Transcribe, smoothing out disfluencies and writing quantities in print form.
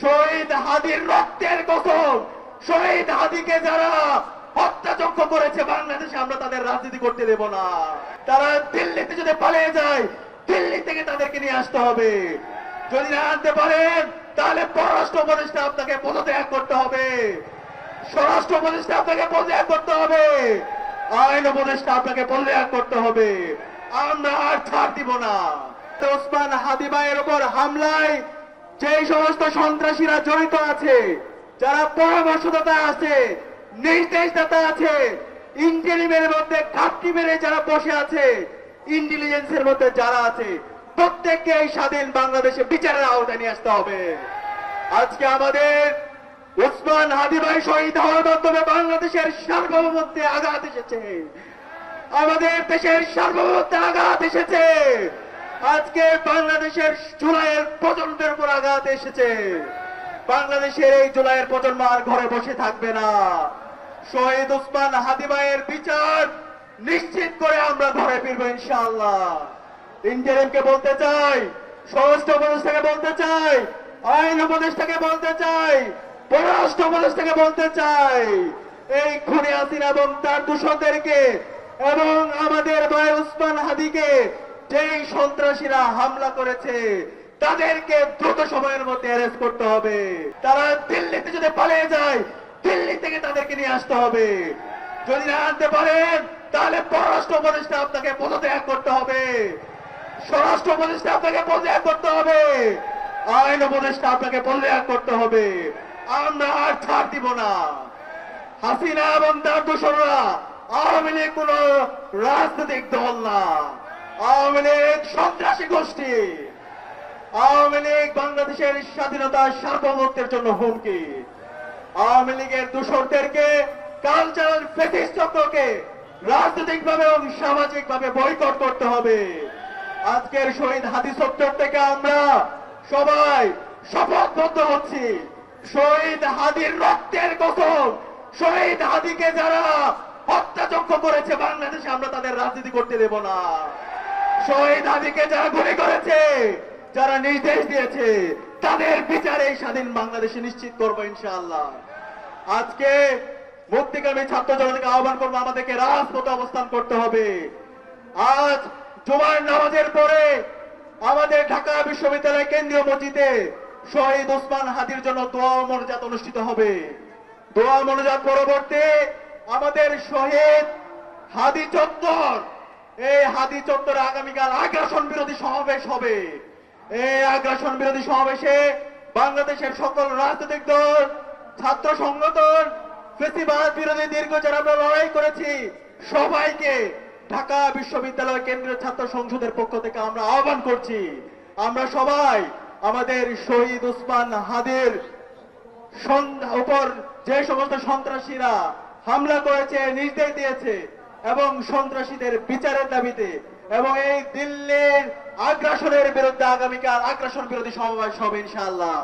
শহীদ হাদির রক্তের কসম, শহীদ হাদিকে যারা হত্যাযজ্ঞ করেছে বাংলাদেশে আমরা তাদের রাজনীতি করতে দেব না। তারা দিল্লিতে যদি পালিয়ে যায়, দিল্লি থেকে তাদেরকে নিয়ে আসতে হবে। যদি না আনতে পারেন তাহলে পররাষ্ট্র উপদেষ্টা আপনাকে পদত্যাগ করতে হবে, স্বরাষ্ট্র উপদেষ্টা আপনাকে পদত্যাগ করতে হবে, আইন উপদেষ্টা আপনাকে পদত্যাগ করতে হবে। আমরা আর ছাড় দিব না। ওসমান হাদি ভাইয়ের উপর হামলায় যে সমস্ত সন্ত্রাসীরা জড়িত আছে, যারা পরামর্শদাতা আছে, নির্দেশদাতা আছে, ইন্টেলিজেন্সের মধ্যে ঘাপটি মেরে যারা বসে আছে, ইন্টেলিজেন্সের মধ্যে যারা আছে, প্রত্যেককে এই স্বাধীন বাংলাদেশে বিচারের আওতায় নিয়ে আসতে হবে। আজকে আমাদের ওসমান হাদি ভাই শহীদ হওয়ার মাধ্যমে বাংলাদেশের সার্বভৌমত্বে আঘাত এসেছে, আমাদের দেশের সার্বভৌমত্বে আঘাত এসেছে। আজকে বাংলাদেশের জুলাইয়ের প্রজন্মের উপর আঘাত এসেছে। বাংলাদেশের এই জুলাইয়ের প্রজন্ম আর ঘরে বসে থাকবে না। শহীদ ওসমান হাদি ভাইয়ের বিচার নিশ্চিত করে আমরা ঘরে ফিরবো ইনশাআল্লাহ। ইন্টারিমকে বলতে চাই, স্বরাষ্ট্র উপদেষ্টাকে বলতে চাই, আইন উপদেষ্টাকে বলতে চাই, পররাষ্ট্র উপদেষ্টাকে বলতে চাই, এই খুনি হাসিনা এবং তার দূষণদেরকে এবং আমাদের ভাই ওসমান হাদিকে যেই সন্ত্রাসীরা হামলা করেছে তাদেরকে দ্রুত সময়ের মধ্যে অ্যারেস্ট করতে হবে। তারা দিল্লিতে যদি পালিয়ে যায়, দিল্লি থেকে তাদেরকে নিয়ে আসতে হবে। যদি না আনতে পারেন তাহলে পররাষ্ট্র উপদেষ্টা আপনাকে পদত্যাগ করতে হবে, স্বরাষ্ট্র উপদেষ্টা আপনাকে পদত্যাগ করতে হবে, আইন উপদেষ্টা আপনাকে পদত্যাগ করতে হবে। আমরা আর ছাড় দিব না। হাসিনা এবং তার দোসররা আওয়ামী লীগ কোন রাজনৈতিক দল না, আওয়ামী লীগ সন্ত্রাসী গোষ্ঠী। আওয়ামী লীগ বাংলাদেশের স্বাধীনতা সার্বভৌমত্বের জন্য হুমকি। আওয়ামী লীগের দূষরদেরকে, কালচারাল ফেসিস্ট চক্রকে রাজনৈতিকভাবে এবং সামাজিকভাবে বয়কট করতে হবে। আজকের শহীদ হাদি চত্বর থেকে আমরা সবাই শপথবদ্ধ হচ্ছি, শহীদ হাদির রক্তের কসম, শহীদ হাদিকে যারা হত্যাযজ্ঞ করেছে বাংলাদেশে আমরা তাদের রাজনীতি করতে দেব না। শহীদ হাদিকে যারা গুলি করেছে, যারা নির্দেশ দিয়েছে, তাদের বিচারে এই স্বাধীন বাংলাদেশে নিশ্চিত করবো ইনশাআল্লাহ। আজকে মুক্তিকামী ছাত্র জনতাকে আহ্বান করবো, আমাদেরকে রাজপথে অবস্থান করতে হবে। আজ জুমার নামাজের পরে আমাদের ঢাকা বিশ্ববিদ্যালয় কেন্দ্রীয় মসজিদে শহীদ ওসমান হাদির জন্য দোয়া ও মোনাজাত অনুষ্ঠিত হবে। দোয়া মোনাজাত পরবর্তী আমাদের শহীদ হাদি চত্বর, এই হাদি চত্বরে আগামীকাল আগ্রাসন বিরোধী সমাবেশ হবে। এই আগ্রাসন বিরোধী সমাবেশে বাংলাদেশের সকল রাজনৈতিক দল, ছাত্র সংগঠন, ফ্যাসিবাদ বিরোধী দীর্ঘ যারা আমরা লড়াই করেছি, সবাইকে ঢাকা বিশ্ববিদ্যালয় কেন্দ্রীয় ছাত্র সংসদের পক্ষ থেকে আমরা আহ্বান করছি। আমরা সবাই আমাদের শহীদ ওসমান হাদির উপর যে সমস্ত সন্ত্রাসীরা হামলা করেছে, নির্দেশ দিয়েছে এবং সন্ত্রাসীদের বিচারের দাবিতে এবং এই দিল্লির আগ্রাসনের বিরুদ্ধে আগামীকাল আগ্রাসন বিরোধী সমাবেশ হবে ইনশাআল্লাহ।